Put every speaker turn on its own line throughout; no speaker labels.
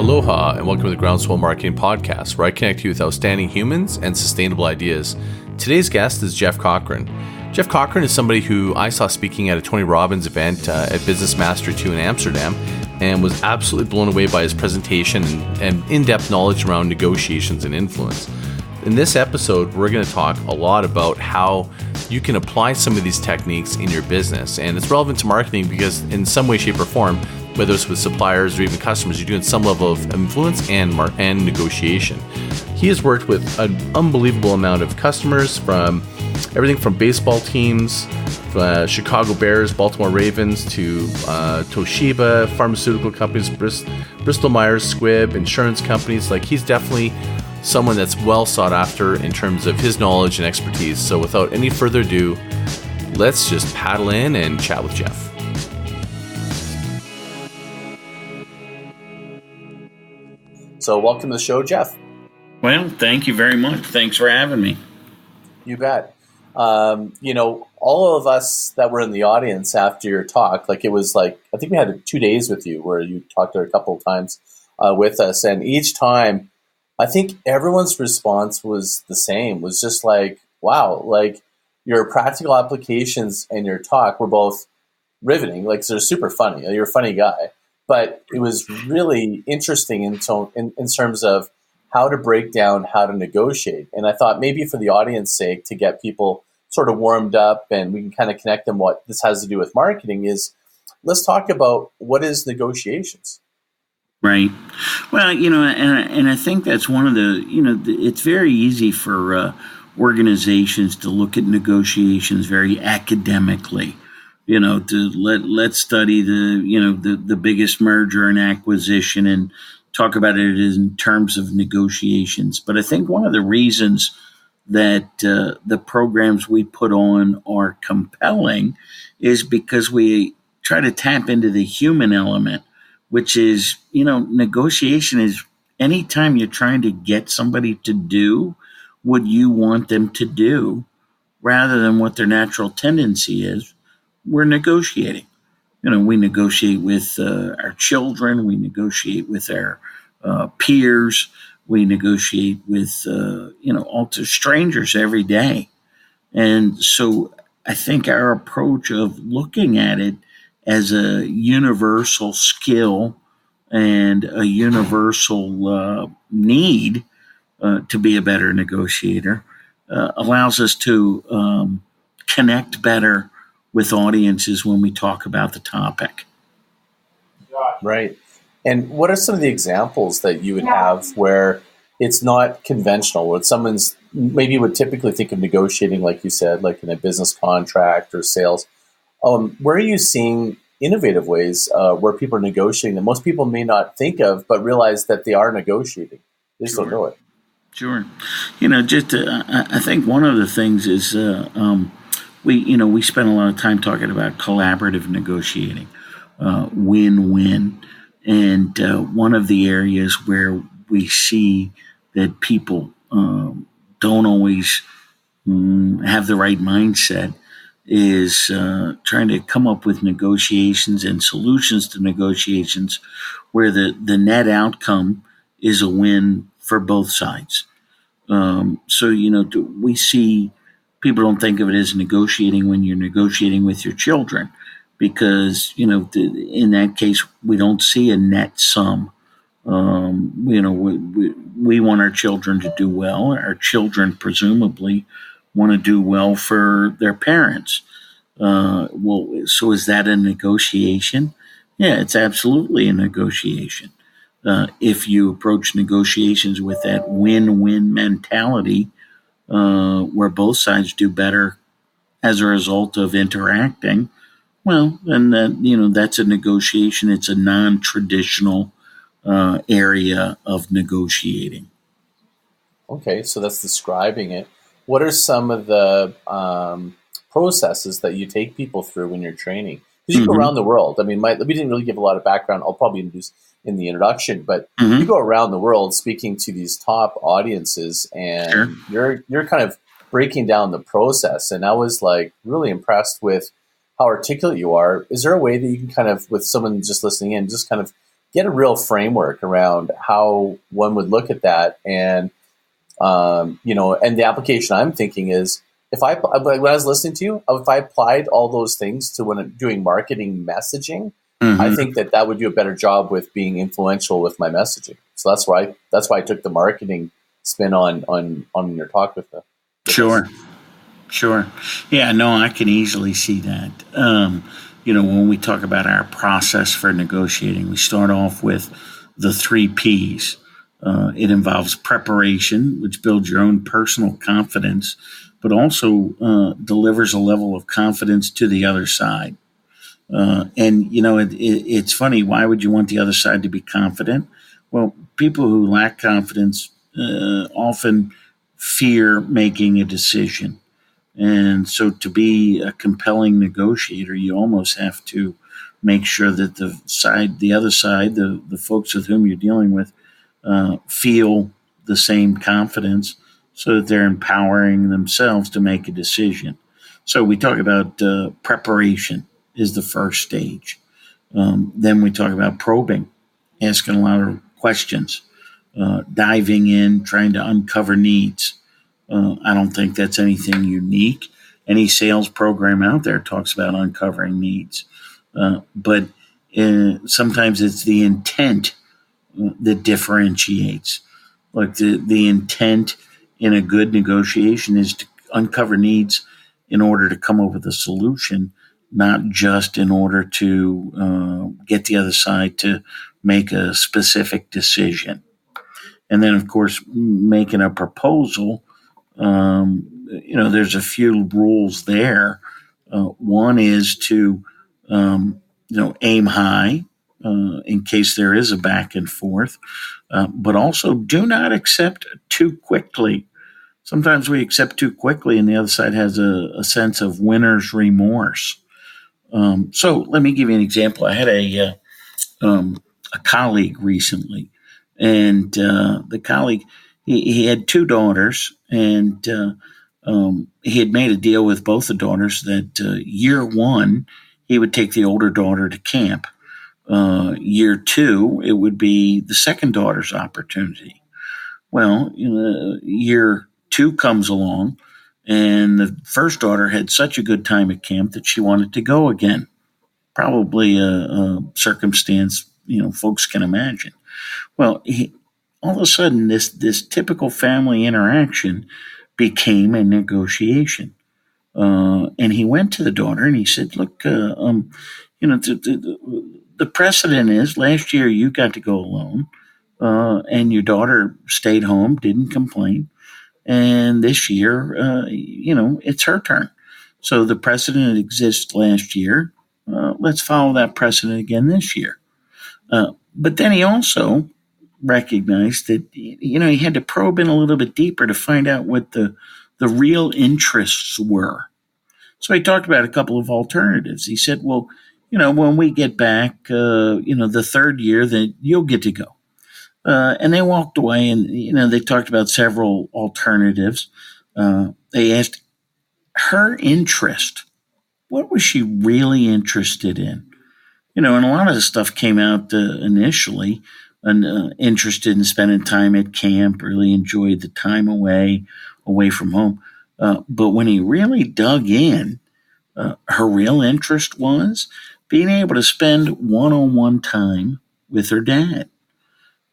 Aloha and welcome to the Groundswell Marketing Podcast, where I connect you with outstanding humans and sustainable ideas. Today's guest is Jeff Cochran. Jeff Cochran is somebody who I saw speaking at a Tony Robbins event at Business Mastery 2 in Amsterdam and was absolutely blown away by his presentation and in-depth knowledge around negotiations and influence. In this episode, we're going to talk a lot about how you can apply some of these techniques in your business. And it's relevant to marketing because in some way, shape, or form, whether it's with suppliers or even customers, you're doing some level of influence and negotiation. He has worked with an unbelievable amount of customers, from everything from baseball teams, Chicago Bears, Baltimore Ravens, to Toshiba, pharmaceutical companies, Bristol Myers Squibb, insurance companies. Like, he's definitely someone that's well sought after in terms of his knowledge and expertise. So without any further ado, let's just paddle in and chat with Jeff. So welcome to the show, Jeff.
Well, thank you very much. Thanks for having me.
You bet. All of us that were in the audience after your talk, I think we had 2 days with you where you talked there a couple of times with us. And each time, I think everyone's response was the same, was just like, wow, like your practical applications and your talk were both riveting. Like, they're super funny. You're a funny guy. But it was really interesting in terms of how to break down, how to negotiate. And I thought maybe for the audience sake, to get people sort of warmed up and we can kind of connect them what this has to do with marketing is, let's talk about what is negotiations.
Right. Well, and I think that's one of the, it's very easy for organizations to look at negotiations very academically. Let's study the biggest merger and acquisition and talk about it in terms of negotiations. But I think one of the reasons that the programs we put on are compelling is because we try to tap into the human element, which is, negotiation is anytime you're trying to get somebody to do what you want them to do rather than what their natural tendency is. We're negotiating. We negotiate with our children. We negotiate with our peers. We negotiate with, all to strangers every day. And so I think our approach of looking at it as a universal skill and a universal need to be a better negotiator allows us to connect better with audiences when we talk about the topic.
Right. And what are some of the examples that you would have where it's not conventional, where someone's maybe would typically think of negotiating, like you said, like in a business contract or sales? Where are you seeing innovative ways where people are negotiating that most people may not think of, but realize that they are negotiating? They just don't know it.
Sure. I think one of the things is we spend a lot of time talking about collaborative negotiating, win-win. And one of the areas where we see that people don't always have the right mindset is trying to come up with negotiations and solutions to negotiations where the net outcome is a win for both sides. We see people don't think of it as negotiating when you're negotiating with your children because, in that case, we don't see a net sum. We want our children to do well. Our children presumably want to do well for their parents. So is that a negotiation? Yeah, it's absolutely a negotiation. If you approach negotiations with that win-win mentality, where both sides do better as a result of interacting, well, then that's a negotiation. It's a non-traditional area of negotiating.
Okay, so that's describing it. What are some of the processes that you take people through when you're training? Because you go around the world. I mean, we didn't really give a lot of background. I'll probably introduce in the introduction, but you go around the world speaking to these top audiences, and you're kind of breaking down the process. And I was really impressed with how articulate you are. Is there a way that you can kind of, with someone just listening in, just kind of get a real framework around how one would look at that. And, and the application I'm thinking is, when I was listening to you, if I applied all those things to when I'm doing marketing messaging, I think that would do a better job with being influential with my messaging. So that's why I took the marketing spin on your talk with the.
Sure. Yeah, no, I can easily see that. When we talk about our process for negotiating, we start off with the 3 Ps. It involves preparation, which builds your own personal confidence, but also delivers a level of confidence to the other side. It's funny. Why would you want the other side to be confident? Well, people who lack confidence often fear making a decision. And so to be a compelling negotiator, you almost have to make sure that the other side, the folks with whom you're dealing with, feel the same confidence so that they're empowering themselves to make a decision. So we talk about preparation is the first stage. Then we talk about probing, asking a lot of questions, diving in, trying to uncover needs. I don't think that's anything unique. Any sales program out there talks about uncovering needs. But sometimes it's the intent that differentiates. Like the intent in a good negotiation is to uncover needs in order to come up with a solution, not just in order to get the other side to make a specific decision. And then, of course, making a proposal, there's a few rules there. One is to, aim high in case there is a back and forth, but also do not accept too quickly. Sometimes we accept too quickly and the other side has a sense of winner's remorse. So let me give you an example. I had a colleague recently, and the colleague, he had 2 daughters, and he had made a deal with both the daughters that year 1, he would take the older daughter to camp. Year 2, it would be the second daughter's opportunity. Well, year 2 comes along, and the first daughter had such a good time at camp that she wanted to go again. Probably a circumstance, folks can imagine. Well, all of a sudden, this typical family interaction became a negotiation. And he went to the daughter and he said, look, the precedent is last year you got to go alone, and your daughter stayed home, didn't complain. And this year, it's her turn. So the precedent exists last year. Let's follow that precedent again this year. But then he also recognized that, he had to probe in a little bit deeper to find out what the real interests were. So he talked about a couple of alternatives. He said, well, when we get back, the third year, then you'll get to go. And they walked away and, they talked about several alternatives. They asked her interest. What was she really interested in? And a lot of the stuff came out initially, and interested in spending time at camp, really enjoyed the time away from home. But when he really dug in, her real interest was being able to spend one-on-one time with her dad.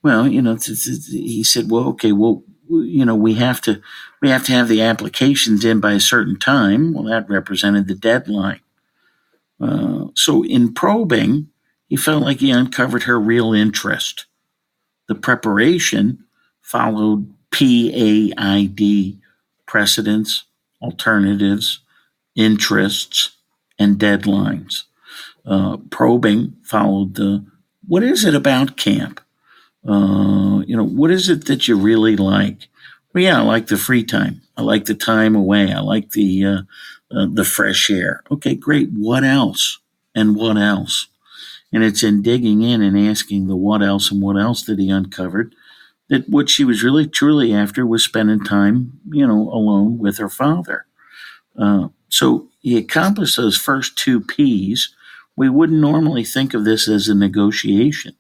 Well, he said, well, okay, well, we have to have the applications in by a certain time. Well, that represented the deadline. So in probing, he felt like he uncovered her real interest. The preparation followed PAID, precedents, alternatives, interests, and deadlines. Probing followed the, what is it about camp? What is it that you really like? Well, yeah, I like the free time. I like the time away. I like the fresh air. Okay, great. What else? And what else? And it's in digging in and asking the what else and what else that he uncovered that what she was really truly after was spending time, alone with her father. So he accomplished those first 2 Ps. We wouldn't normally think of this as a negotiation.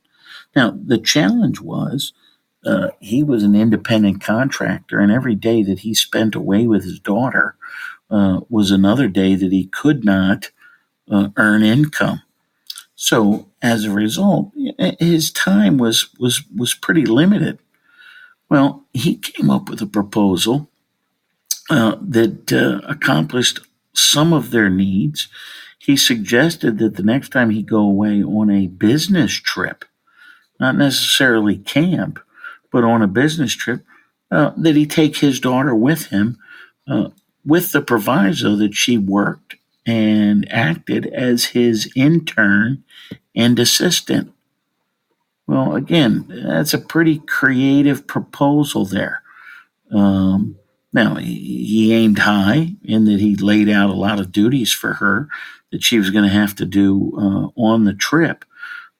Now, the challenge was he was an independent contractor, and every day that he spent away with his daughter was another day that he could not earn income. So as a result, his time was pretty limited. Well, he came up with a proposal that accomplished some of their needs. He suggested that the next time he go away on a business trip, not necessarily camp, but on a business trip, that he take his daughter with him, with the proviso that she worked and acted as his intern and assistant. Well, again, that's a pretty creative proposal there. Now, he aimed high in that he laid out a lot of duties for her that she was going to have to do on the trip.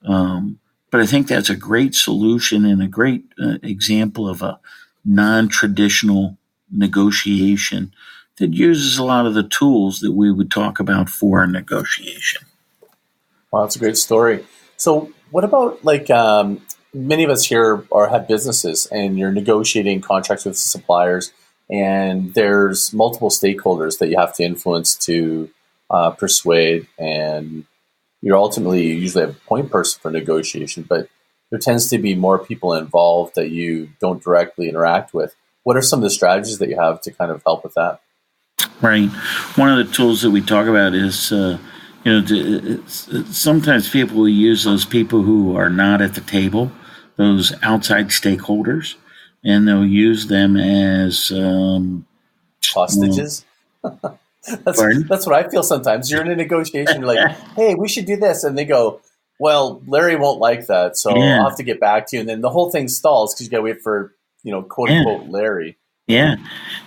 But I think that's a great solution and a great example of a non-traditional negotiation that uses a lot of the tools that we would talk about for a negotiation.
Wow, that's a great story. So what about many of us here have businesses and you're negotiating contracts with suppliers and there's multiple stakeholders that you have to influence to persuade, and you're ultimately usually a point person for negotiation, but there tends to be more people involved that you don't directly interact with. What are some of the strategies that you have to kind of help with that?
Right. One of the tools that we talk about is, sometimes people will use those people who are not at the table, those outside stakeholders, and they'll use them as
hostages. That's what I feel sometimes. You're in a negotiation, you're like, hey, we should do this. And they go, well, Larry won't like that, so I'll have to get back to you. And then the whole thing stalls because you got to wait for, quote unquote, Larry.
Yeah,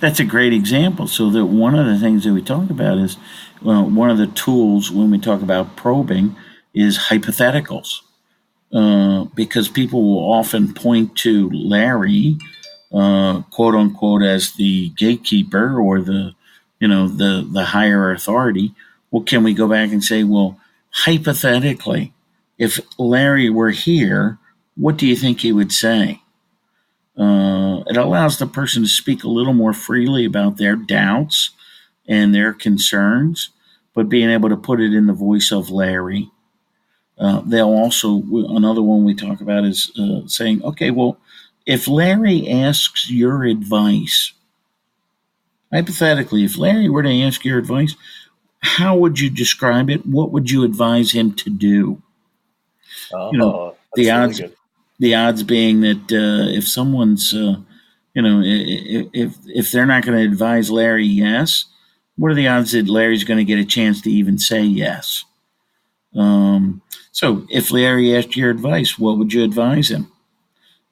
that's a great example. So that one of the things that we talk about is, one of the tools when we talk about probing is hypotheticals. Because people will often point to Larry, quote unquote, as the gatekeeper or the higher authority. Well, can we go back and say, well, hypothetically, if Larry were here, what do you think he would say? It allows the person to speak a little more freely about their doubts and their concerns, but being able to put it in the voice of Larry. They'll also, another one we talk about is saying, okay, well, if Larry asks your advice, hypothetically, if Larry were to ask your advice, how would you describe it? What would you advise him to do? The odds, really the odds being that if someone's, if they're not going to advise Larry yes, what are the odds that Larry's going to get a chance to even say yes? So if Larry asked your advice, what would you advise him?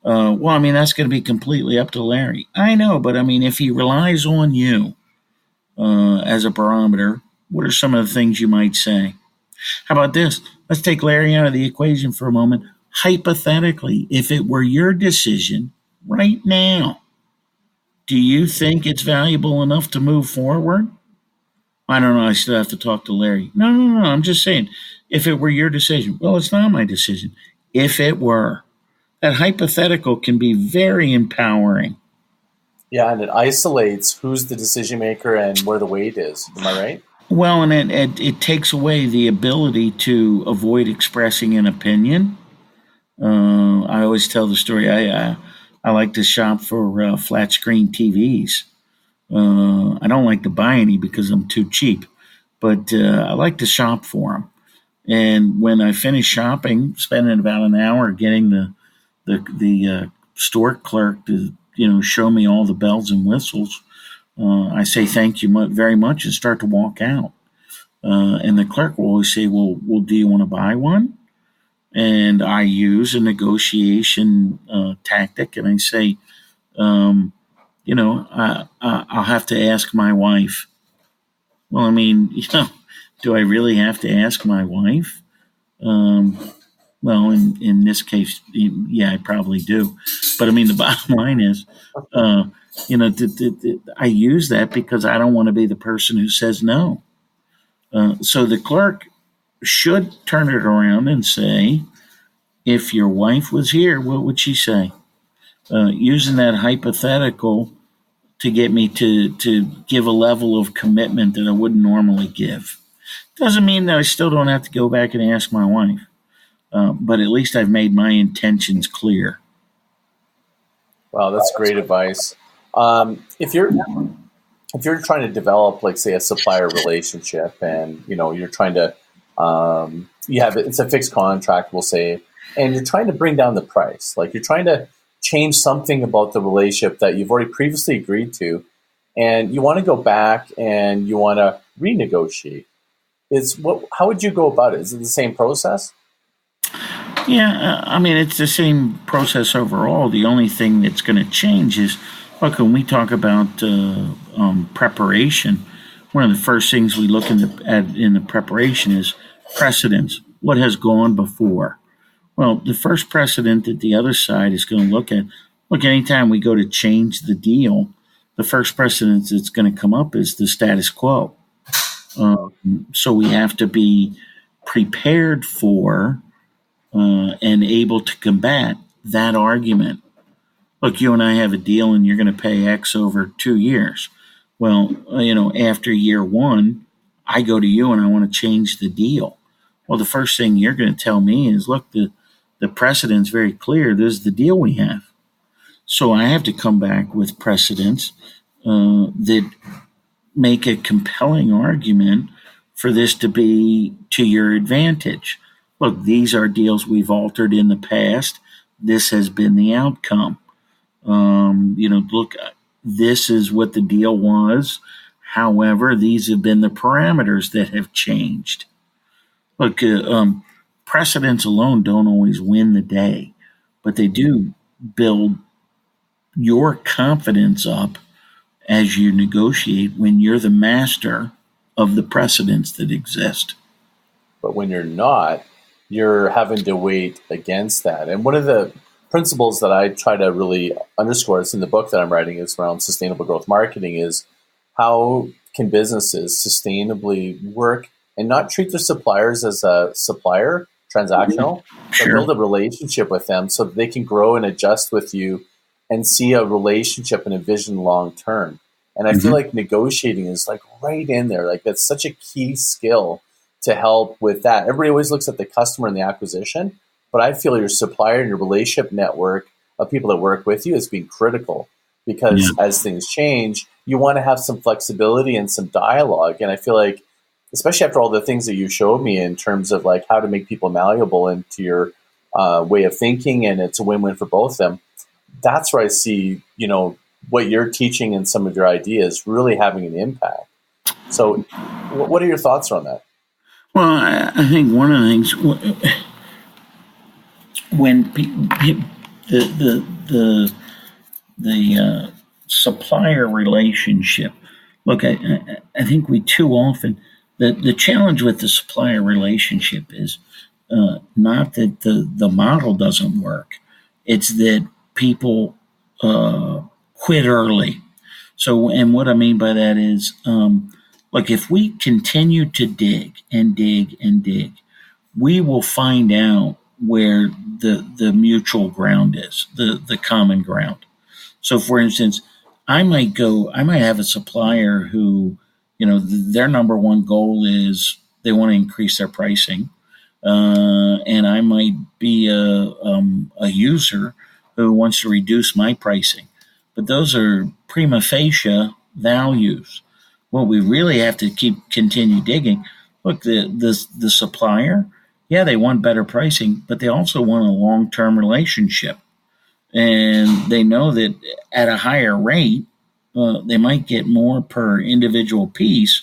That's going to be completely up to Larry. I know, but if he relies on you as a barometer, what are some of the things you might say? How about this? Let's take Larry out of the equation for a moment. Hypothetically, if it were your decision right now, do you think it's valuable enough to move forward? I don't know. I still have to talk to Larry. No. I'm just saying, if it were your decision, well, it's not my decision. If it were, that hypothetical can be very empowering.
Yeah, and it isolates who's the decision maker and where the weight is. Am I right?
Well, and it takes away the ability to avoid expressing an opinion. I always tell the story. I like to shop for flat screen TVs. I don't like to buy any because I'm too cheap, but I like to shop for them. And when I finish shopping, spending about an hour getting the store clerk to show me all the bells and whistles, I say thank you very much and start to walk out. And the clerk will always say, well, do you want to buy one? And I use a negotiation tactic, and I say, I'll have to ask my wife. Well, do I really have to ask my wife? Well, in this case, yeah, I probably do. But the bottom line is, I use that because I don't want to be the person who says no. So the clerk should turn it around and say, if your wife was here, what would she say? Using that hypothetical to get me to give a level of commitment that I wouldn't normally give. Doesn't mean that I still don't have to go back and ask my wife, but at least I've made my intentions clear.
Wow, that's great advice. If you're trying to develop, like, say, a supplier relationship, and you're trying to it's a fixed contract, we'll say, and you're trying to bring down the price, like you're trying to change something about the relationship that you've already previously agreed to, and you want to go back and you want to renegotiate. How would you go about it? Is it the same process?
Yeah, I mean, it's the same process overall. The only thing that's going to change is, look, when we talk about preparation, one of the first things we look at in the preparation is precedents. What has gone before? Well, the first precedent that the other side is going to look, anytime we go to change the deal, the first precedent that's going to come up is the status quo. So we have to be prepared for and able to combat that argument. Look, you and I have a deal and you're going to pay X over 2 years. Well, after year one, I go to you and I want to change the deal. Well, the first thing you're going to tell me is, look, the precedent's very clear. This is the deal we have. So I have to come back with precedents that make a compelling argument for this to be to your advantage. Look, these are deals we've altered in the past. This has been the outcome. Look, this is what the deal was. However, these have been the parameters that have changed. Look, precedents alone don't always win the day, but they do build your confidence up as you negotiate when you're the master of the precedents that exist.
But when you're not, you're having to wait against that. And one of the principles that I try to really underscore, it's in the book that I'm writing, is around sustainable growth marketing, is how can businesses sustainably work and not treat their suppliers as a supplier, transactional, but build a relationship with them so that they can grow and adjust with you and see a relationship and a vision long term. And I feel like negotiating is like right in there. Like that's such a key skill to help with that. Everybody always looks at the customer and the acquisition, but I feel your supplier and your relationship network of people that work with you is being critical, because as things change, you want to have some flexibility and some dialogue. And I feel like, especially after all the things that you showed me in terms of like how to make people malleable into your way of thinking, and it's a win-win for both of them, that's where I see, what you're teaching and some of your ideas really having an impact. So what are your thoughts on that?
Well, I think one of the things, when the supplier relationship, look, I think we too often, the challenge with the supplier relationship is not that the model doesn't work. It's that people quit early. So, and what I mean by that is, like if we continue to dig and dig and dig, we will find out where the mutual ground is, the common ground. So, for instance, I might have a supplier who, their number one goal is they want to increase their pricing. And I might be a user who wants to reduce my pricing. But those are prima facie values. What we really have to continue digging. Look, the supplier, they want better pricing, but they also want a long-term relationship. And they know that at a higher rate, they might get more per individual piece,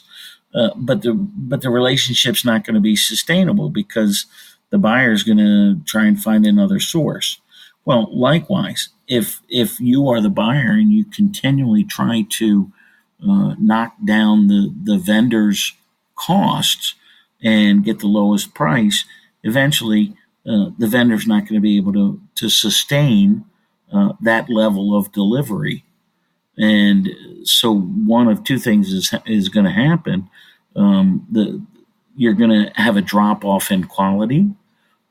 but the relationship's not going to be sustainable because the buyer is going to try and find another source. Well, likewise, if you are the buyer and you continually try to knock down the vendor's costs and get the lowest price, eventually the vendor's not going to be able to sustain that level of delivery. And so one of two things is going to happen. You're going to have a drop off in quality,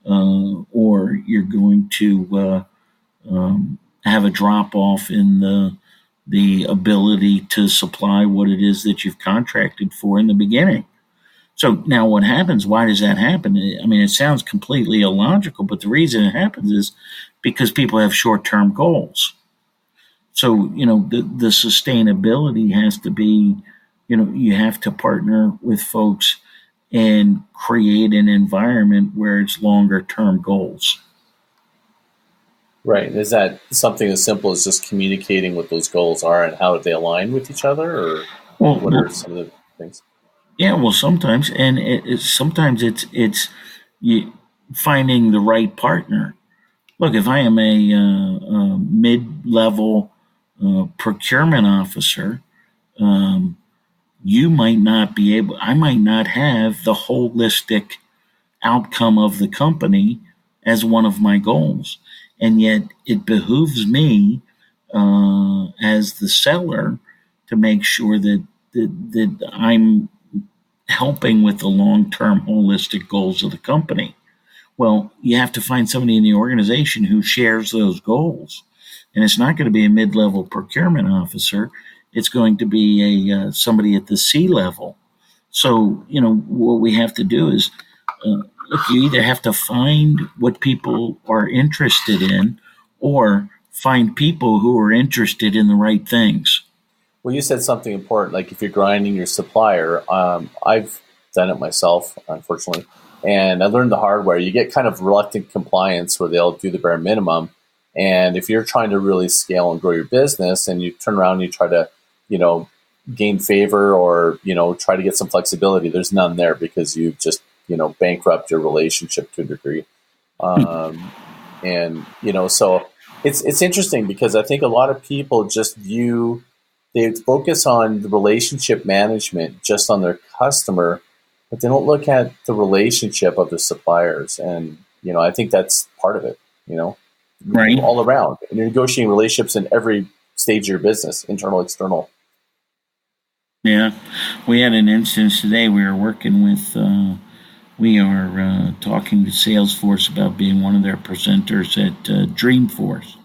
or you're going to have a drop off in the ability to supply what it is that you've contracted for in the beginning. So now what happens? Why does that happen? I mean, it sounds completely illogical, but the reason it happens is because people have short-term goals. So, the sustainability has to be, you have to partner with folks and create an environment where it's longer-term goals.
Right. Is that something as simple as just communicating what those goals are and how they align with each other, or what are some of the things?
Yeah, well, sometimes, and sometimes it's you finding the right partner. Look, if I am a mid-level procurement officer, you might not be able. I might not have the holistic outcome of the company as one of my goals, and yet it behooves me as the seller to make sure that I'm helping with the long-term holistic goals of the company. Well, you have to find somebody in the organization who shares those goals. And it's not going to be a mid-level procurement officer. It's going to be somebody at the C level. So, what we have to do is, look, you either have to find what people are interested in or find people who are interested in the right things.
Well, you said something important, like if you're grinding your supplier. I've done it myself, unfortunately. And I learned the hard way. You get kind of reluctant compliance where they'll do the bare minimum. And if you're trying to really scale and grow your business and you turn around and you try to, gain favor or, try to get some flexibility, there's none there because you've just, bankrupt your relationship to a degree. And, so it's interesting because I think a lot of people just they focus on the relationship management just on their customer, but they don't look at the relationship of the suppliers. And, I think that's part of it,
right,
all around. And you're negotiating relationships in every stage of your business, internal, external.
Yeah. We had an instance today. We were working with, we are talking to Salesforce about being one of their presenters at Dreamforce.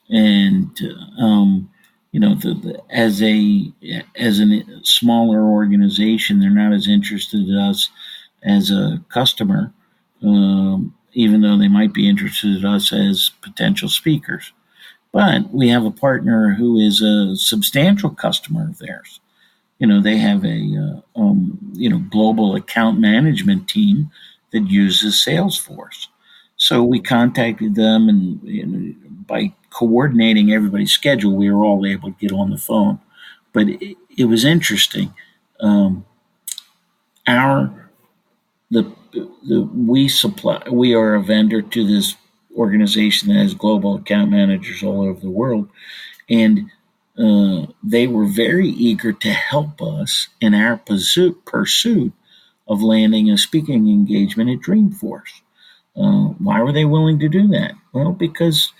And, as a smaller organization, they're not as interested in us as a customer, even though they might be interested in us as potential speakers. But we have a partner who is a substantial customer of theirs. They have a global account management team that uses Salesforce. So we contacted them, and by coordinating everybody's schedule, we were all able to get on the phone. But it was interesting. We are a vendor to this organization that has global account managers all over the world, and they were very eager to help us in our pursuit of landing a speaking engagement at Dreamforce. Why were they willing to do that? Well, because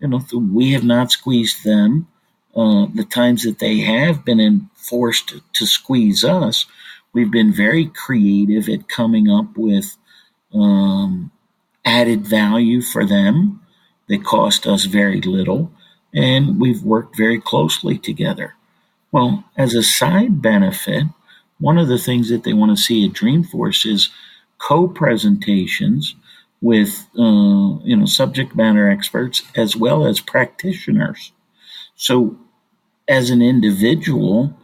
we have not squeezed them. The times that they have been forced to squeeze us, we've been very creative at coming up with added value for them that cost us very little, and we've worked very closely together. Well, as a side benefit, one of the things that they want to see at Dreamforce is co-presentations with subject matter experts as well as practitioners. So, as an individual,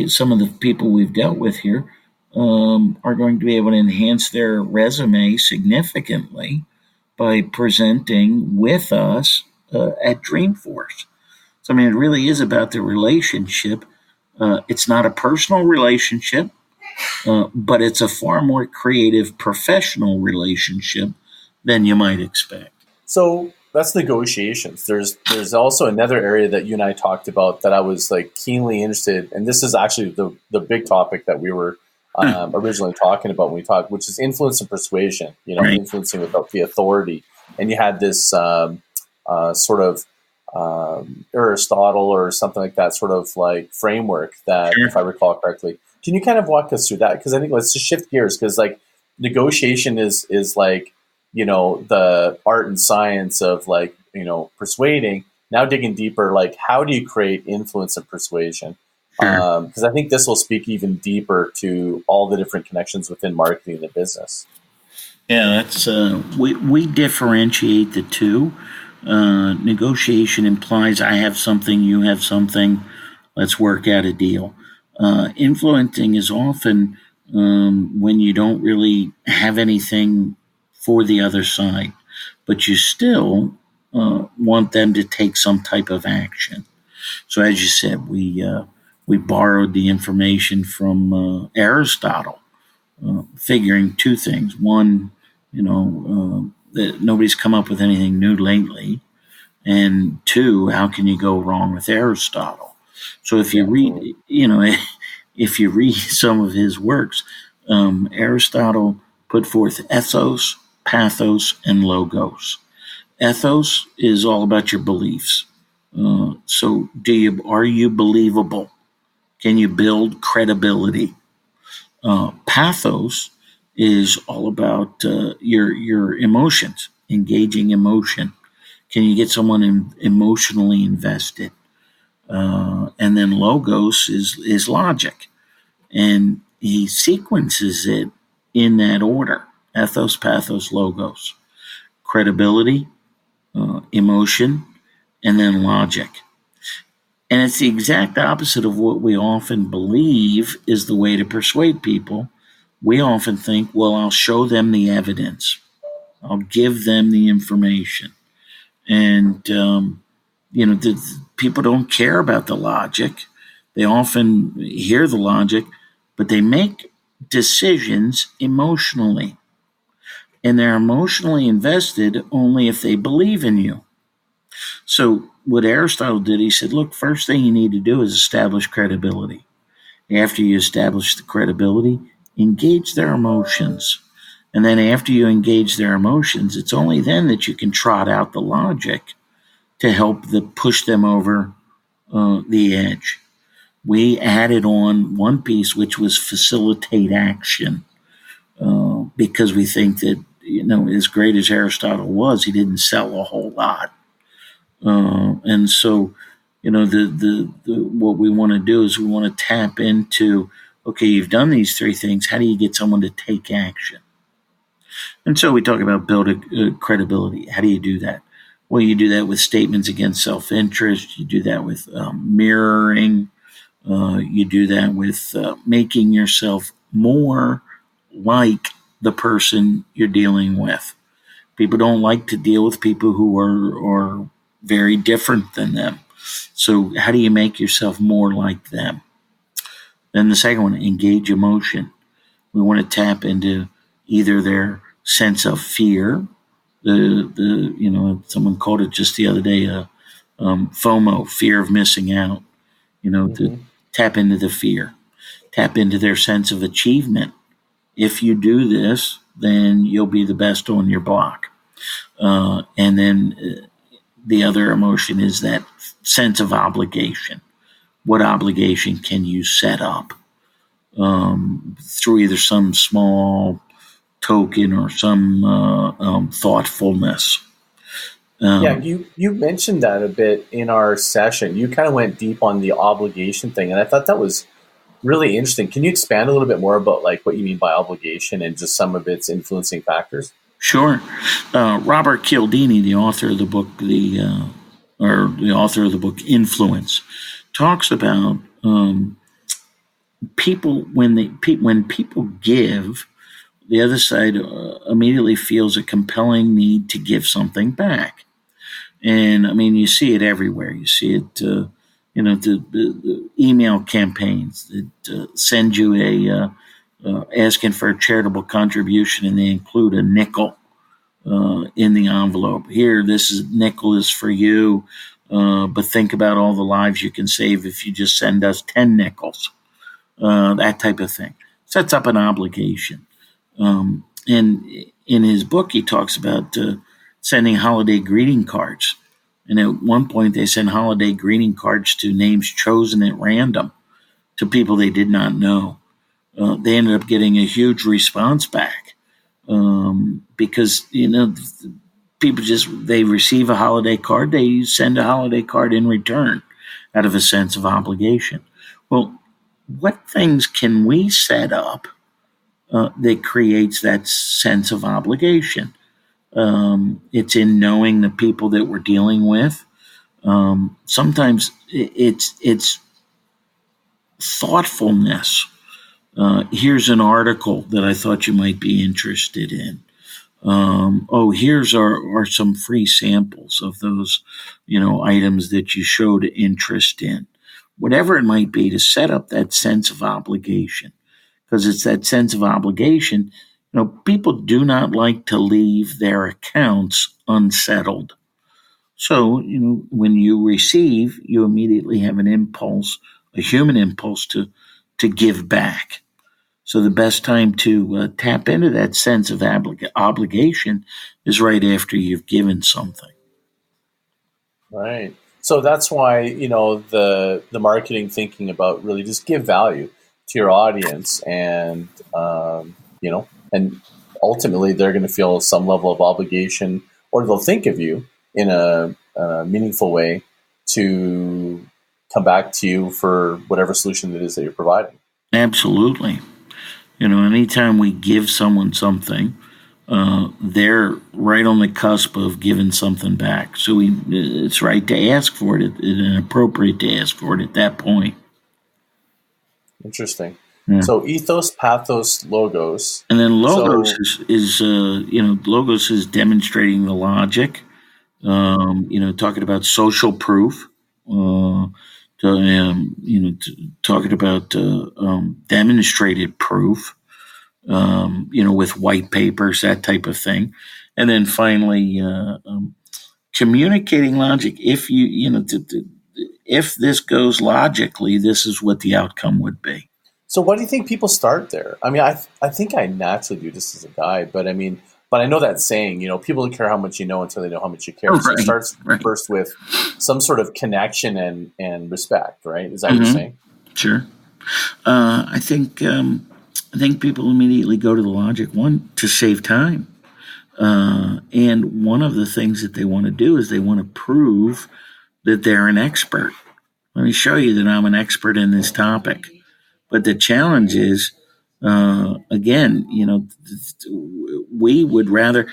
some of the people we've dealt with here are going to be able to enhance their resume significantly by presenting with us at Dreamforce. So, it really is about the relationship. It's not a personal relationship, but it's a far more creative professional relationship than you might expect.
So that's negotiations. There's also another area that you and I talked about that I was keenly interested, and this is actually the big topic that we were originally talking about when we talked, which is influence and persuasion. Right. Influencing without the authority. And you had this sort of Aristotle or something like that sort of framework that, sure, if I recall correctly. Can you kind of walk us through that? Because I think let's just shift gears because negotiation is the art and science of persuading. Now digging deeper, how do you create influence and persuasion?
Sure.
Because I think this will speak even deeper to all the different connections within marketing and the business.
Yeah, that's we differentiate the two. Negotiation implies I have something, you have something, let's work out a deal. Influencing is often when you don't really have anything for the other side, but you still want them to take some type of action. So, as you said, we borrowed the information from Aristotle, figuring two things. One, that nobody's come up with anything new lately, and two, how can you go wrong with Aristotle? So if you read, if you read some of his works, Aristotle put forth ethos, pathos, and logos. Ethos is all about your beliefs. So are you believable? Can you build credibility? Pathos is all about your emotions, engaging emotion. Can you get someone emotionally invested? And then logos is logic. And he sequences it in that order: ethos, pathos, logos, credibility, emotion, and then logic. And it's the exact opposite of what we often believe is the way to persuade people. We often think, well, I'll show them the evidence. I'll give them the information. And, people don't care about the logic. They often hear the logic, but they make decisions emotionally. And they're emotionally invested only if they believe in you. So what Aristotle did, he said, look, first thing you need to do is establish credibility. After you establish the credibility, engage their emotions. And then after you engage their emotions, it's only then that you can trot out the logic to help push them over the edge. We added on one piece, which was facilitate action, because we think that, as great as Aristotle was, he didn't sell a whole lot. And so, what we want to do is we want to tap into, okay, you've done these three things. How do you get someone to take action? And so we talk about building credibility. How do you do that? Well, you do that with statements against self-interest. You do that with mirroring. You do that with making yourself more like the person you're dealing with. People don't like to deal with people who are very different than them. So how do you make yourself more like them? Then the second one, engage emotion. We want to tap into either their sense of fear. Someone called it just the other day, FOMO, fear of missing out. To tap into the fear, tap into their sense of achievement. If you do this, then you'll be the best on your block. And then the other emotion is that sense of obligation. What obligation can you set up through either some small token or some thoughtfulness?
You mentioned that a bit in our session. You kind of went deep on the obligation thing, and I thought that was really interesting. Can you expand a little bit more about what you mean by obligation and just some of its influencing factors?
Sure. Robert Cialdini, the author of the book, the author of the book Influence, talks about people when people give, the other side immediately feels a compelling need to give something back. And I mean, you see it everywhere. You see it, the email campaigns that send you asking for a charitable contribution, and they include a nickel in the envelope. Here, nickel is for you, but think about all the lives you can save if you just send us 10 nickels. That type of thing sets up an obligation. And in his book, he talks about sending holiday greeting cards. And at one point, they sent holiday greeting cards to names chosen at random to people they did not know. They ended up getting a huge response back. because, people they receive a holiday card, they send a holiday card in return out of a sense of obligation. Well, what things can we set up that creates that sense of obligation? It's in knowing the people that we're dealing with. Sometimes it's thoughtfulness. Here's an article that I thought you might be interested in. Here's are some free samples of those, items that you showed interest in. Whatever it might be, to set up that sense of obligation, because it's that sense of obligation. People do not like to leave their accounts unsettled. So, when you receive, you immediately have an impulse, a human impulse to give back. So the best time to tap into that sense of obligation is right after you've given something.
Right. So that's why, the marketing thinking about really just give value to your audience, and, and ultimately they're going to feel some level of obligation, or they'll think of you in a meaningful way to come back to you for whatever solution it is that you're providing.
Absolutely. Anytime we give someone something, they're right on the cusp of giving something back. So it's right to ask for it, and appropriate to ask for it at that point.
Interesting. Yeah. So ethos, pathos, logos.
And then logos logos is demonstrating the logic, talking about social proof, talking about demonstrated proof, with white papers, that type of thing. And then finally, communicating logic. If if this goes logically, this is what the outcome would be.
So why do you think people start there? I mean, I think I naturally do just as a guy, but I know that saying, people don't care how much you know until they know how much you care. So it starts first with some sort of connection and respect, right? Is that what you're saying?
Sure. I think people immediately go to the logic, one, to save time. And one of the things that they want to do is they want to prove that they're an expert. Let me show you that I'm an expert in this topic. But the challenge is, again, we would rather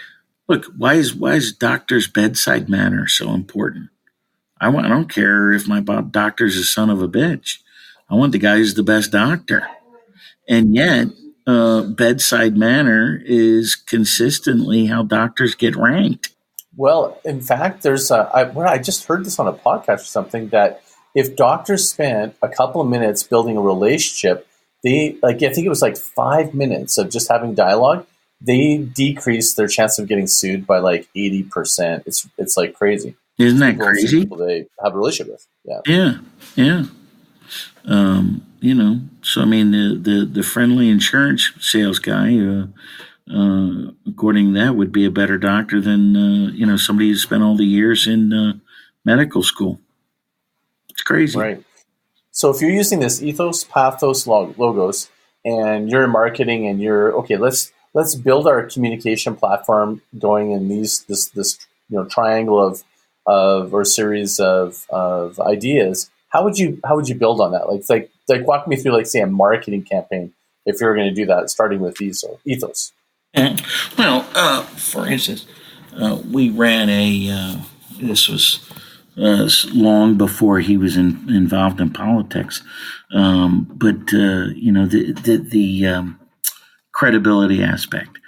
look. Why is doctor's bedside manner so important? I don't care if my doctor's a son of a bitch. I want the guy who's the best doctor. And yet, bedside manner is consistently how doctors get ranked.
Well, in fact, there's I just heard this on a podcast or something, that if doctors spent a couple of minutes building a relationship, I think it was like 5 minutes of just having dialogue, they decreased their chance of getting sued by like 80%. It's like crazy.
Isn't that crazy?
People they have a relationship with.
Yeah. So I mean, the friendly insurance sales guy, according to that, would be a better doctor than somebody who spent all the years in medical school. It's crazy,
right? So if you're using this ethos, pathos, logos, and you're in marketing, and you're okay, let's build our communication platform going in this triangle of or series of ideas. How would you build on that? Like walk me through, like, say, a marketing campaign if you're going to do that, starting with ethos.
Well, for instance, we ran this was long before he was involved in politics, but the credibility aspect.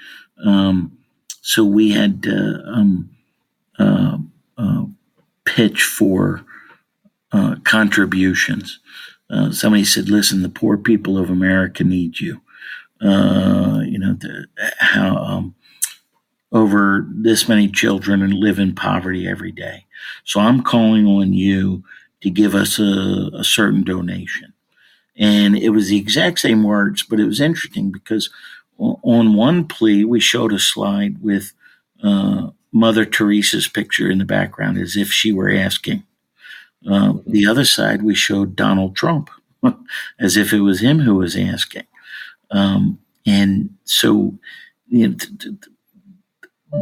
So we had pitch for contributions. Somebody said, "Listen, the poor people of America need you. How over this many children and live in poverty every day. So I'm calling on you to give us a certain donation." And it was the exact same words, but it was interesting because on one plea, we showed a slide with Mother Teresa's picture in the background as if she were asking. The other side, we showed Donald Trump as if it was him who was asking. And so you know,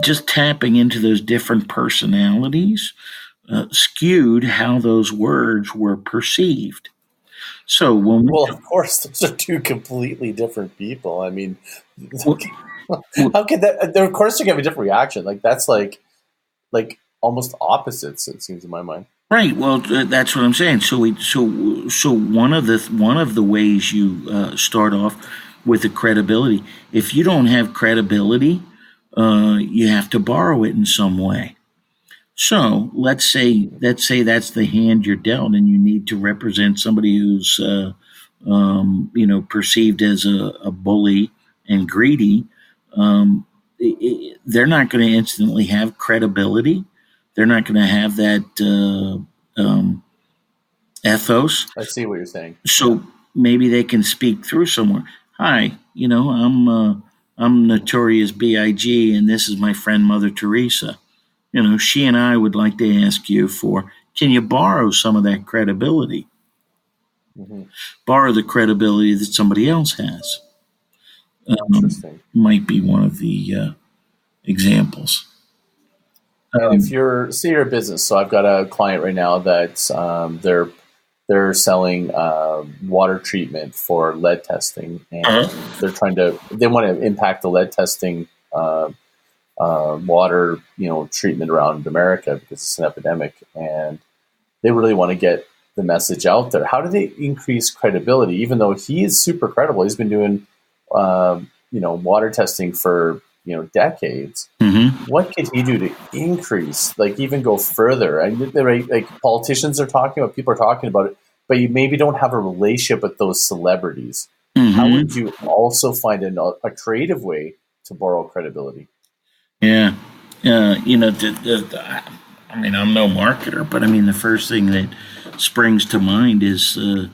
just tapping into those different personalities skewed how those words were perceived. So when
Well, of course, those are two completely different people. I mean, how could that? Of course, they're gonna have a different reaction. Like that's like almost opposites. It seems in my mind.
right, well, that's what I'm saying. So one of the ways you start off with the credibility. If you don't have credibility, you have to borrow it in some way. So let's say that's the hand you're dealt, and you need to represent somebody who's perceived as a bully and greedy. They're not going to instantly have credibility. They're not going to have that ethos.
I see what you're saying.
So maybe they can speak through someone. Hi, I'm Notorious B.I.G. and this is my friend Mother Teresa. She and I would like to ask you can you borrow some of that credibility?
Mm-hmm.
Borrow the credibility that somebody else has.
Interesting.
Might be one of the examples.
And if you're a business, so I've got a client right now that they're selling water treatment for lead testing, and they want to impact the lead testing water treatment around America because it's an epidemic, and they really want to get the message out there. How do they increase credibility? Even though he is super credible, he's been doing water testing for decades.
Mm-hmm.
What could he do to increase, even go further? Like politicians are talking about, people are talking about it, but you maybe don't have a relationship with those celebrities. Mm-hmm. How would you also find a creative way to borrow credibility?
Yeah. I'm no marketer, but the first thing that springs to mind is, the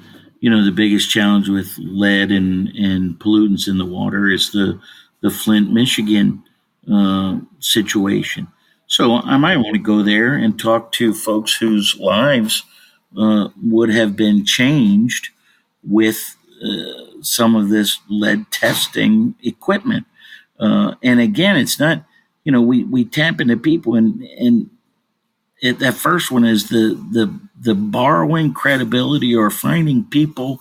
biggest challenge with lead and pollutants in the water is the Flint, Michigan situation. So I might want to go there and talk to folks whose lives would have been changed with some of this lead testing equipment. And again, it's not, we tap into people, and that first one is the borrowing credibility or finding people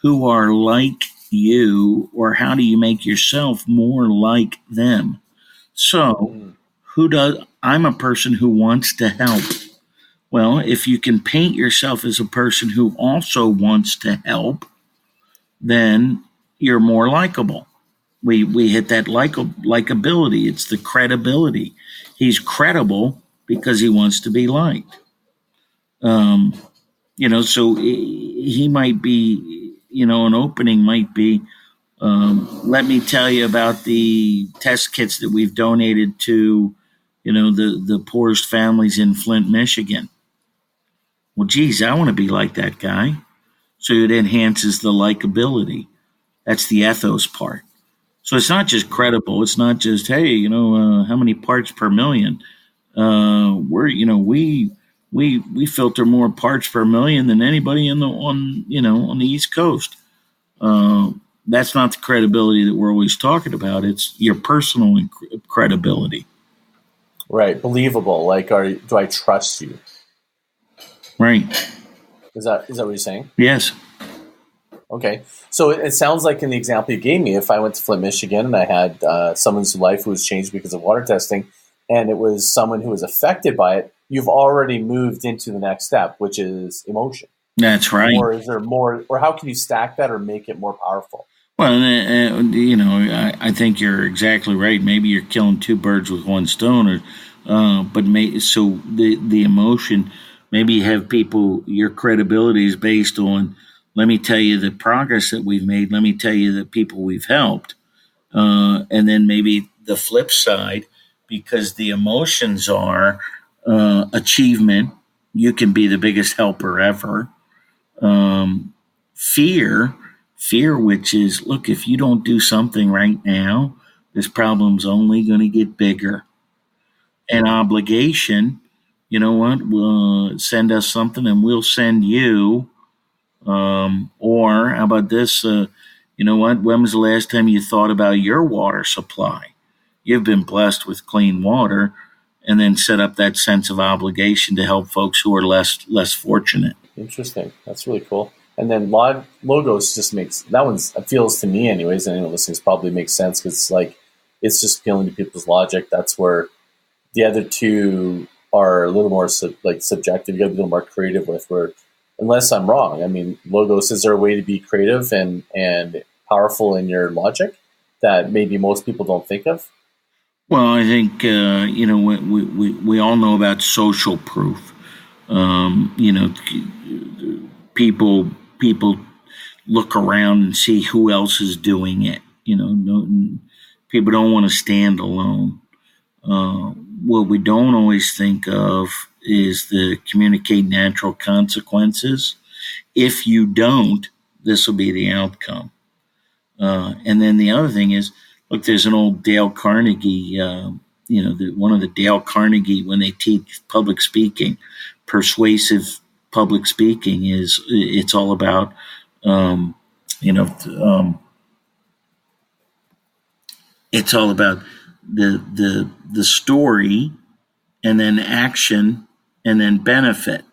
who are like you, or how do you make yourself more like them? So I'm a person who wants to help. Well, if you can paint yourself as a person who also wants to help, then you're more likable. We hit that likability. It's the credibility. He's credible because he wants to be liked. So he might be, an opening might be, let me tell you about the test kits that we've donated to, the poorest families in Flint, Michigan. Well, geez, I want to be like that guy. So it enhances the likability. That's the ethos part. So it's not just credible. It's not just, hey, how many parts per million? We filter more parts per million than anybody on the East Coast. That's not the credibility that we're always talking about. It's your personal credibility.
Right, believable. Do I trust you?
Right.
Is that what you're saying?
Yes.
Okay. So it sounds like in the example you gave me, if I went to Flint, Michigan, and I had someone's life who was changed because of water testing, and it was someone who was affected by it, you've already moved into the next step, which is emotion.
That's right.
Or is there more, or how can you stack that or make it more powerful?
Well, I think you're exactly right. Maybe you're killing two birds with one stone, so the emotion. Maybe you have people, your credibility is based on, let me tell you the progress that we've made. Let me tell you the people we've helped. And then maybe the flip side, because the emotions are achievement. You can be the biggest helper ever. Fear, which is, look, if you don't do something right now, this problem's only going to get bigger. And obligation, you know what? We'll send us something and we'll send you. Or how about this? You know what? When was the last time you thought about your water supply? you've been blessed with clean water, and then set up that sense of obligation to help folks who are less fortunate.
Interesting. That's really cool. And then logos just that one feels to me anyways, and anyone listening probably makes sense because it's like, it's just appealing to people's logic. That's where the other two are a little more subjective. You got to be a little more creative with, where, unless I'm wrong, I mean, logos, is there a way to be creative and powerful in your logic that maybe most people don't think of?
Well, I think, we all know about social proof. People look around and see who else is doing it. People don't want to stand alone. What we don't always think of is the communicate natural consequences. If you don't, this will be the outcome. And then the other thing is, look, there's an old Dale Carnegie, one of the Dale Carnegie, when they teach public speaking, persuasive public speaking it's all about, it's all about the story, and then action, and then benefit.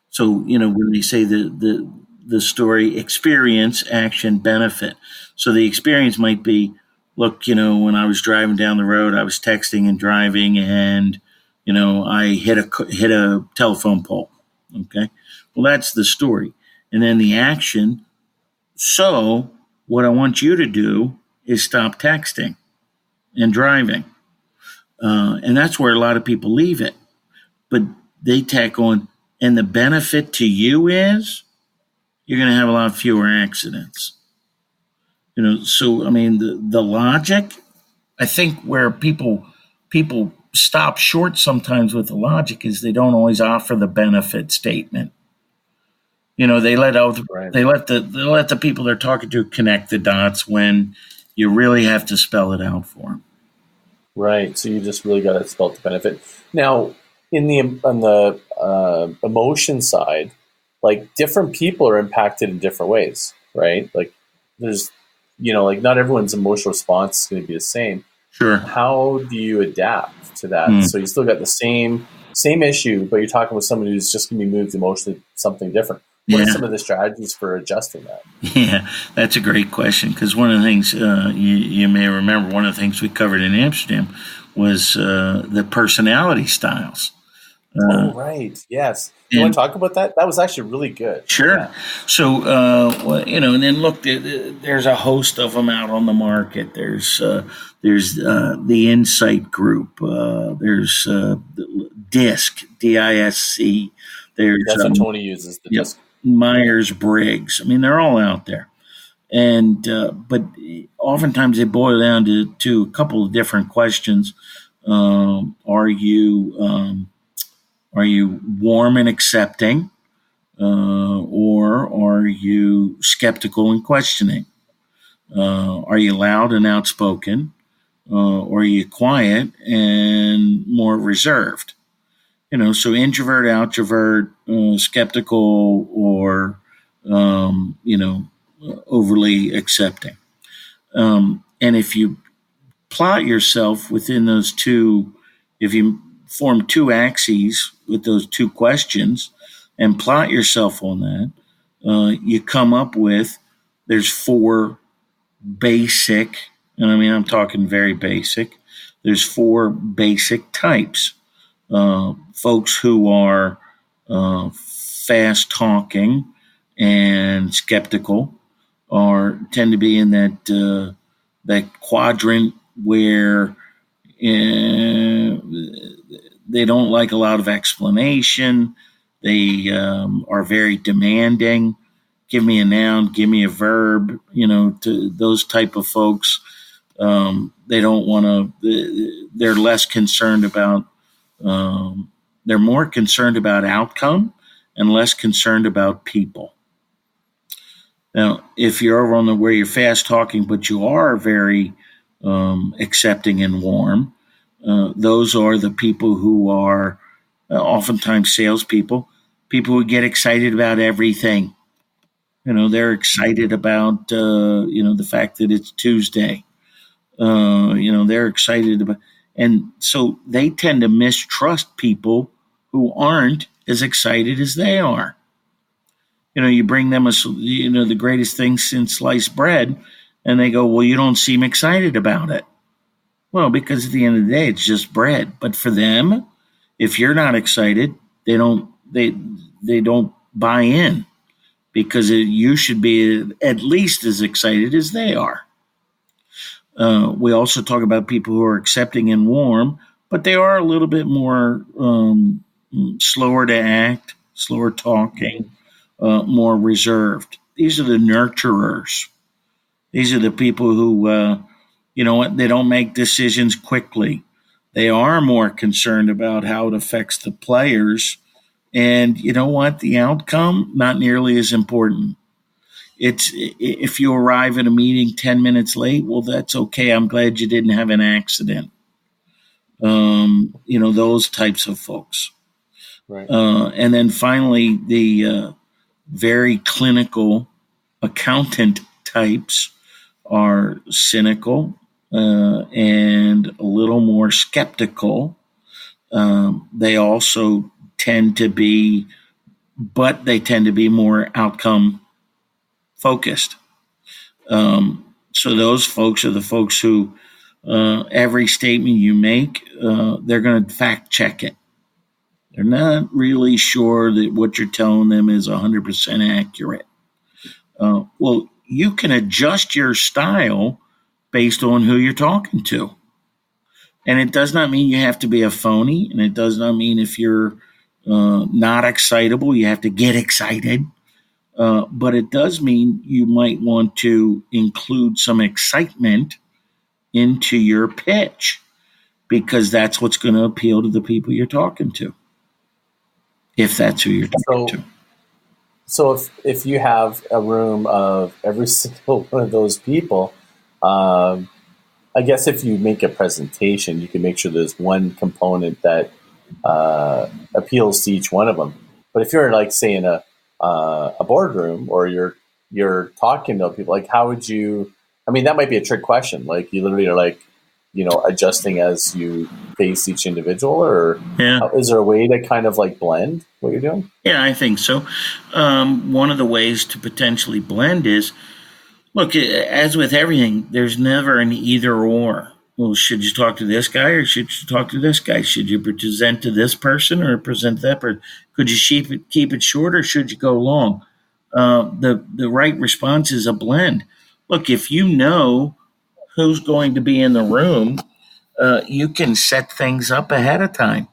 So, when they say the story, experience, action, benefit. So the experience might be, look, when I was driving down the road, I was texting and driving, and, I hit a telephone pole. Okay. Well, that's the story. And then the action. So what I want you to do is stop texting and driving. And that's where a lot of people leave it. But they tack on, and the benefit to you is you're going to have a lot fewer accidents. So, I mean, the logic, I think where people stop short sometimes with the logic is they don't always offer the benefit statement. They let the people they're talking to connect the dots when you really have to spell it out for them.
Right. So you just really got to spell the benefit. Now, on the emotion side, like, different people are impacted in different ways, right? Like, there's, not everyone's emotional response is going to be the same.
Sure.
How do you adapt to that? So you still got the same issue, but you're talking with someone who's just going to be moved emotionally to something different. What are some of the strategies for adjusting that?
Yeah, that's a great question, because one of the things you may remember, one of the things we covered in Amsterdam was the personality styles.
Right. Yes. You want to talk about that? That was actually really good.
Sure. Yeah. So, and then look, there's a host of them out on the market. There's the Insight Group. There's DISC, DISC.
That's what Tony uses, the DISC.
Myers-Briggs. I mean, they're all out there. And but oftentimes they boil down to a couple of different questions. Are you warm and accepting, or are you skeptical and questioning? Are you loud and outspoken, or are you quiet and more reserved? So introvert, outrovert, skeptical, or overly accepting. And if you plot yourself within those two, if you form two axes with those two questions and plot yourself on that, you come up with, there's four basic, and I mean, I'm talking very basic, there's four basic types. Folks who are fast talking and skeptical tend to be in that quadrant where they don't like a lot of explanation. They are very demanding. Give me a noun, give me a verb. To those type of folks, they don't want to. They're less concerned about. They're more concerned about outcome and less concerned about people. Now, if you're over on where you're fast talking, but you are very accepting and warm, those are the people who are oftentimes salespeople, people who get excited about everything. They're excited about, the fact that it's Tuesday. They're excited about, and so they tend to mistrust people who aren't as excited as they are. You bring them the greatest thing since sliced bread, and they go, well, you don't seem excited about it. Well, because at the end of the day, it's just bread. But for them, if you're not excited, they don't buy in, because you should be at least as excited as they are. We also talk about people who are accepting and warm, but they are a little bit more slower to act, slower talking, more reserved. These are the nurturers. These are the people who, they don't make decisions quickly. They are more concerned about how it affects the players. And you know what? The outcome, not nearly as important. It's if you arrive at a meeting 10 minutes late, well, that's okay. I'm glad you didn't have an accident. Those types of folks.
Right.
And then finally, the very clinical accountant types are cynical and a little more skeptical. They also tend to be more outcome focused. So those folks are the folks who every statement you make, they're going to fact check it. They're not really sure that what you're telling them is 100% accurate. Well, you can adjust your style based on who you're talking to. And it does not mean you have to be a phony. And it does not mean if you're not excitable, you have to get excited. But it does mean you might want to include some excitement into your pitch, because that's what's going to appeal to the people you're talking to, if that's who you're talking to.
So if you have a room of every single one of those people, I guess if you make a presentation, you can make sure there's one component that appeals to each one of them. But if you're like, say, in a boardroom, or you're talking to people, like, how would you? I mean, that might be a trick question. Like, you literally are like, adjusting as you face each individual, or is there a way to kind of like blend what you're doing?
Yeah, I think so. One of the ways to potentially blend is, look, as with everything, there's never an either or. Well, should you talk to this guy or should you talk to this guy? Should you present to this person or present to that person? Could you keep it short, or should you go long? The right response is a blend. Look, if you know who's going to be in the room, you can set things up ahead of time.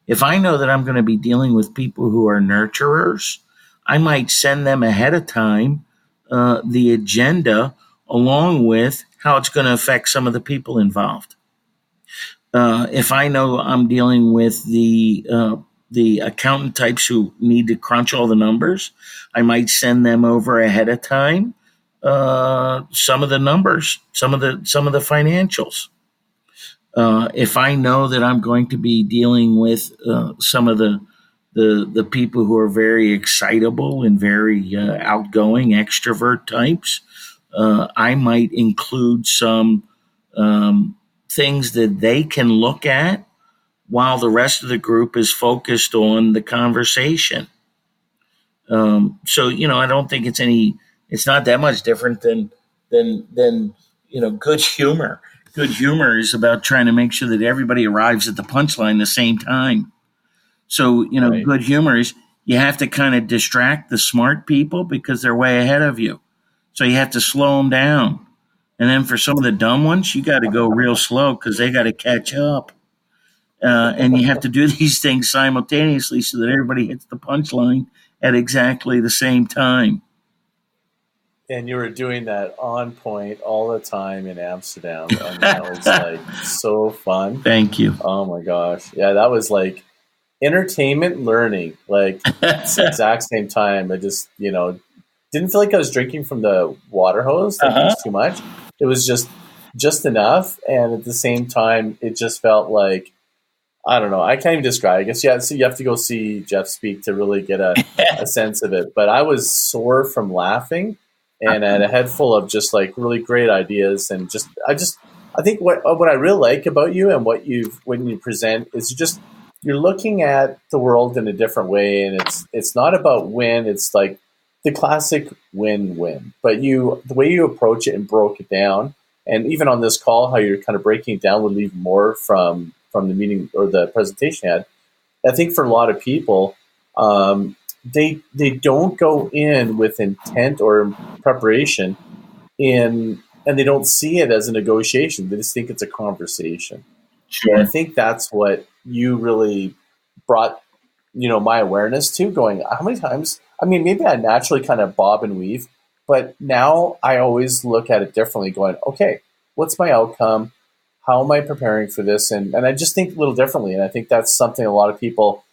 If I know that I'm going to be dealing with people who are nurturers, I might send them ahead of time the agenda, along with how it's going to affect some of the people involved. If I know I'm dealing with the accountant types who need to crunch all the numbers, I might send them over ahead of time some of the numbers, some of the financials. If I know that I'm going to be dealing with some of the people who are very excitable and very outgoing extrovert types, I might include some things that they can look at while the rest of the group is focused on the conversation. So I don't think it's not that much different than good humor. Good humor is about trying to make sure that everybody arrives at the punchline the same time. So, right. Good humor is, you have to kind of distract the smart people because they're way ahead of you. So you have to slow them down. And then for some of the dumb ones, you got to go real slow because they got to catch up. And you have to do these things simultaneously so that everybody hits the punchline at exactly the same time.
And you were doing that on point all the time in Amsterdam. And that was like so fun.
Thank you.
Oh my gosh. Yeah, that was like entertainment learning. Like it's the exact same time. I just, didn't feel like I was drinking from the water hose. Like it was too much. It was just enough. And at the same time, it just felt like, I don't know. I can't even describe it. I guess you have to go see Jeff speak to really get a sense of it. But I was sore from laughing. And I had a head full of just like really great ideas, and I I think what I really like about you and when you present is you're looking at the world in a different way, and it's not about win. It's like the classic win-win. But the way you approach it and broke it down, and even on this call, how you're kind of breaking it down would leave more from the meeting or the presentation you had. I think for a lot of people, they don't go in with intent or preparation and they don't see it as a negotiation. They just think it's a conversation.
Sure.
And I think that's what you really brought, my awareness to. Going, how many times? I mean, maybe I naturally kind of bob and weave, but now I always look at it differently. Going, okay, what's my outcome? How am I preparing for this? And I just think a little differently. And I think that's something a lot of people,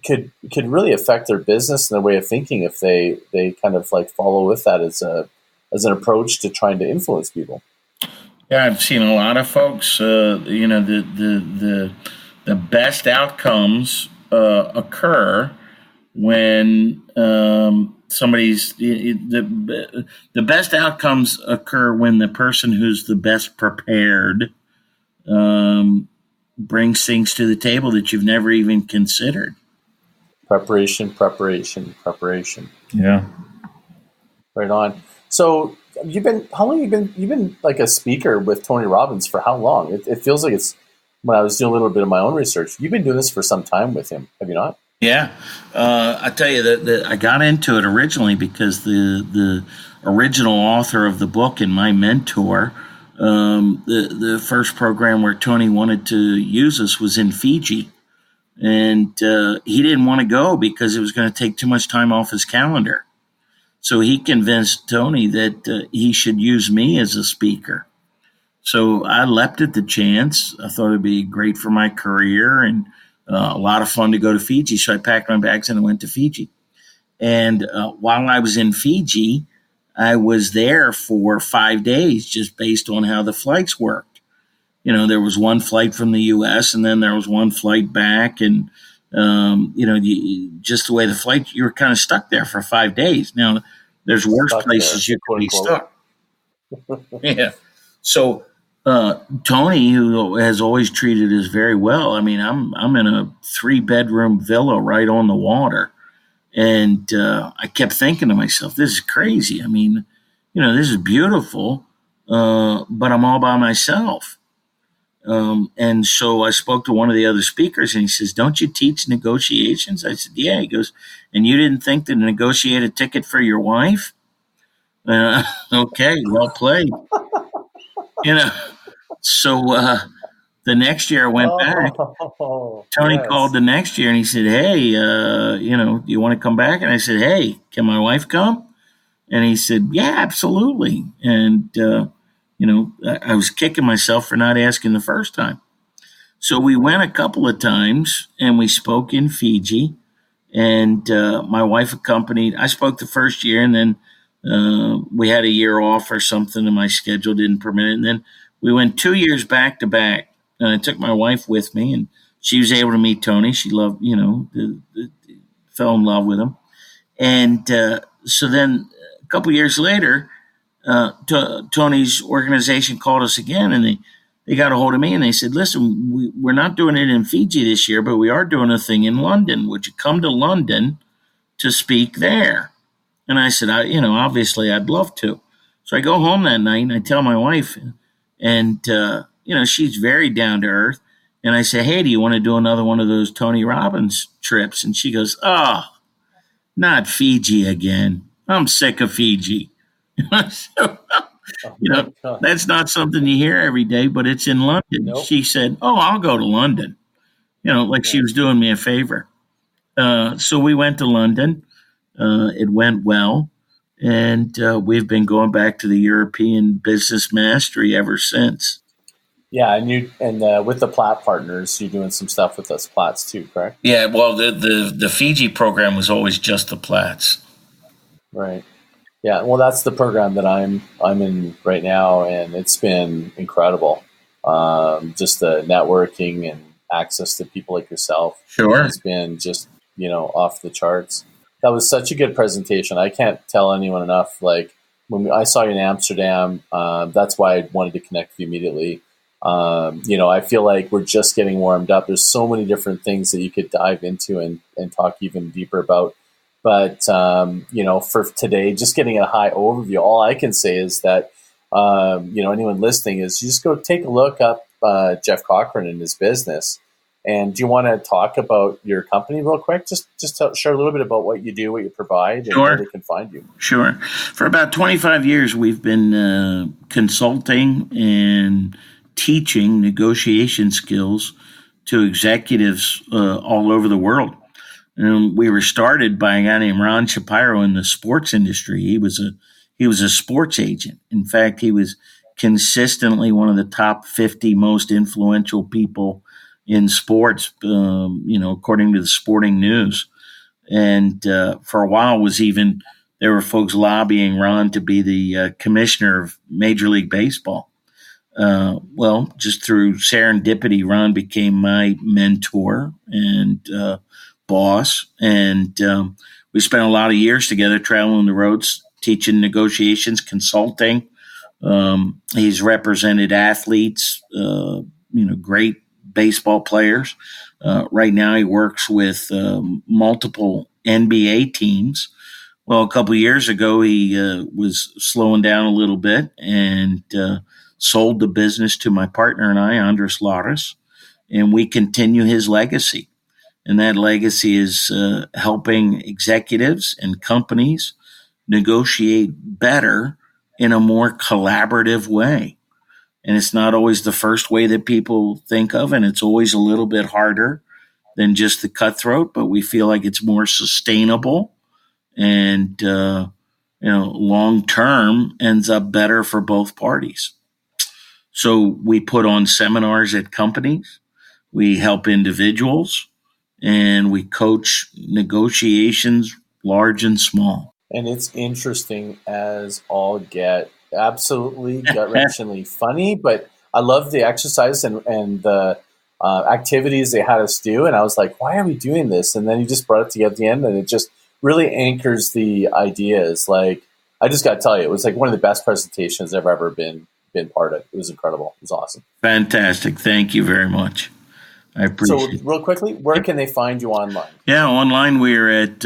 could really affect their business and their way of thinking if they kind of like follow with that as an approach to trying to influence people.
Yeah, I've seen a lot of folks. The best outcomes occur when somebody's the best outcomes occur when the person who's the best prepared brings things to the table that you've never even considered.
Preparation.
Yeah.
Right on. So you've been like a speaker with Tony Robbins for how long? It feels like it's when I was doing a little bit of my own research. You've been doing this for some time with him, have you not?
Yeah. I tell you that I got into it originally because the original author of the book and my mentor, the first program where Tony wanted to use us was in Fiji. And he didn't want to go because it was going to take too much time off his calendar. So he convinced Tony that he should use me as a speaker. So I leapt at the chance. I thought it'd be great for my career and a lot of fun to go to Fiji. So I packed my bags and I went to Fiji. And while I was in Fiji, I was there for 5 days just based on how the flights worked. There was one flight from the U.S. and then there was one flight back. And, just the way the flight, you were kind of stuck there for 5 days. Now, there's worse places you could be stuck. Yeah. So Tony, who has always treated us very well, I mean, I'm in a 3-bedroom villa right on the water. And I kept thinking to myself, this is crazy. I mean, this is beautiful, but I'm all by myself. And so I spoke to one of the other speakers and he says, don't you teach negotiations? I said, yeah. He goes, and you didn't think to negotiate a ticket for your wife? Okay, well played. So the next year I went back. Tony called the next year and he said, hey, do you want to come back? And I said, hey, can my wife come? And he said, yeah, absolutely. And, I was kicking myself for not asking the first time. So we went a couple of times and we spoke in Fiji. And my wife accompanied. I spoke the first year and then we had a year off or something and my schedule didn't permit it. And then we went 2 years back to back. And I took my wife with me and she was able to meet Tony. She loved, fell in love with him. And so then a couple years later, Tony's organization called us again and they got a hold of me and they said, listen, we're not doing it in Fiji this year, but we are doing a thing in London. Would you come to London to speak there? And I said, obviously I'd love to. So I go home that night and I tell my wife and, she's very down to earth. And I say, hey, do you want to do another one of those Tony Robbins trips? And she goes, oh, not Fiji again. I'm sick of Fiji. So, that's not something you hear every day, but it's in London. Nope. She said, oh, I'll go to London, she was doing me a favor. So we went to London. It went well. And we've been going back to the European Business Mastery ever since.
Yeah, and with the Platt partners, you're doing some stuff with those Platts too, correct?
Yeah, well, the Fiji program was always just the Platts.
Right. Yeah, well, that's the program that I'm in right now, and it's been incredible. Just the networking and access to people like yourself.
Sure,
has been just off the charts. That was such a good presentation. I can't tell anyone enough. Like when I saw you in Amsterdam, that's why I wanted to connect with you immediately. I feel like we're just getting warmed up. There's so many different things that you could dive into and talk even deeper about. But, for today, just getting a high overview, all I can say is that, anyone listening is you just go take a look up Jeff Cochran and his business. And do you want to talk about your company real quick? Just share a little bit about what you do, what you provide, and where they can find you.
Sure. For about 25 years, we've been consulting and teaching negotiation skills to executives all over the world. And we were started by a guy named Ron Shapiro in the sports industry. He was a sports agent. In fact, he was consistently one of the top 50 most influential people in sports, according to the Sporting News. And for a while there were folks lobbying Ron to be the commissioner of Major League Baseball. Just through serendipity, Ron became my mentor and boss. And we spent a lot of years together traveling the roads, teaching negotiations, consulting. He's represented athletes, great baseball players. Right now he works with multiple NBA teams. Well, a couple of years ago, he was slowing down a little bit and sold the business to my partner and I, Andres Lares, and we continue his legacy. And that legacy is helping executives and companies negotiate better in a more collaborative way. And it's not always the first way that people think of, and it's always a little bit harder than just the cutthroat, but we feel like it's more sustainable and, long-term ends up better for both parties. So we put on seminars at companies, we help individuals, and we coach negotiations, large and small.
And it's interesting as all get. Absolutely gut-wrenchingly funny, but I love the exercise and the activities they had us do. And I was like, why are we doing this? And then you just brought it together at the end, and it just really anchors the ideas. Like, I just got to tell you, it was like one of the best presentations I've ever been part of. It was incredible. It was awesome.
Fantastic. Thank you very much. I appreciate it.
So real quickly, where can they find you online?
Yeah, online we're at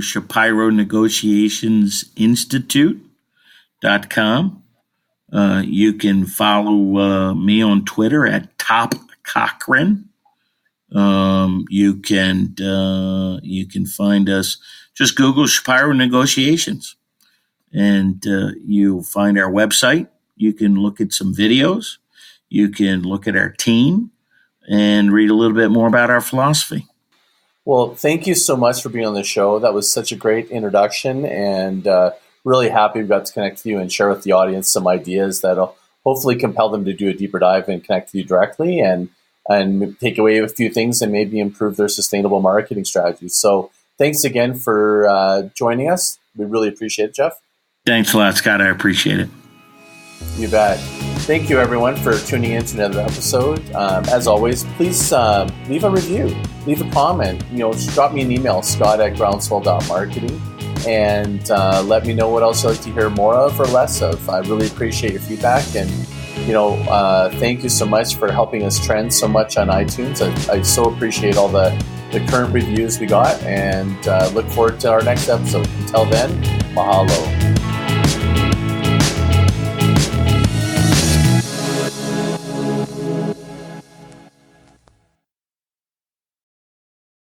Shapiro Negotiations Institute.com. You can follow me on Twitter at Top Cochran. You can find us. Just Google Shapiro Negotiations, and you'll find our website. You can look at some videos. You can look at our team and read a little bit more about our philosophy.
Well, thank you so much for being on the show. That was such a great introduction, and really happy we got to connect with you and share with the audience some ideas that'll hopefully compel them to do a deeper dive and connect with you directly and take away a few things and maybe improve their sustainable marketing strategies. So thanks again for joining us. We really appreciate it, Jeff.
Thanks a lot, Scott. I appreciate it.
You bet. Thank you, everyone, for tuning in to another episode. As always, please leave a review, leave a comment. Just drop me an email, scott@groundswell.marketing, and let me know what else you'd like to hear more of or less of. I really appreciate your feedback, and thank you so much for helping us trend so much on iTunes. I so appreciate all the current reviews we got, and look forward to our next episode. Until then, mahalo.